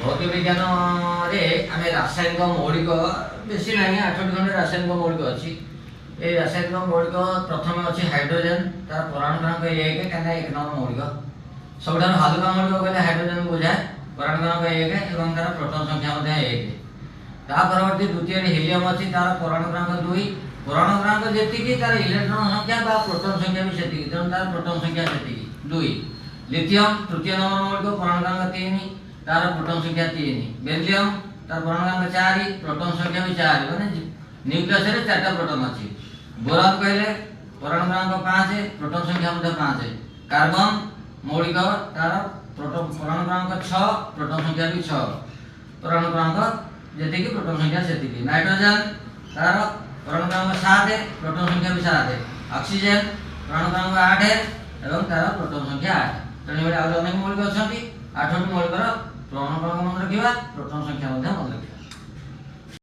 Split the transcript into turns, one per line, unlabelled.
भौतिक विज्ञान रे आम रासायनिक मौलिक बेसी ना 8टी खंड रासायनिक मौलिक अच्छी। ये रासायनिक मौलिक प्रथम अच्छी हाइड्रोजेन तार परमाणु क्रमांक 1 कहीं 1 नंबर मौलिक सब हल्का मौलिक कहले हाइड्रोजेन बुझाए परमाणु क्रमांक 1 और तार प्रोटॉन संख्या 1 ता परवर्ती द्वितीय हीलियम अच्छी तार परमाणु क्रमांक 2 परमाणु क्रमांक जी तार इलेक्ट्रॉन संख्या बा प्रोटॉन संख्या भी से तेणु तार प्रोटॉन संख्या से 2 लिथियम तृतीय नंबर मौलिक परमाणु क्रमांक 3 तार प्रोटॉन संख्या 3 बेरिलियम तार परमाणु क्रमांक 4 प्रोटॉन संख्या भी 4 माने न्यूक्लियस रे 4टा प्रोटॉन अछि। बोरान कहले परमाणु क्रमांक 5 प्रोटॉन संख्या मध्य 5 कार्बन मौलिक तार प्रोटॉन परमाणु क्रमांक 6 प्रोटॉन संख्या भी 6 परमाणु क्रमांक जेते कि प्रोटॉन संख्या सेति कि नाइट्रोजन तार परमाणु क्रमांक 7 प्रोटॉन संख्या भी 7 ऑक्सीजन परमाणु क्रमांक 8 एवं तार प्रोटॉन संख्या 8 तेणु अनेक मौलिक अच्छा 8टी मौलिक परमाणु क्रमांक मन रखा प्रोटॉन संख्या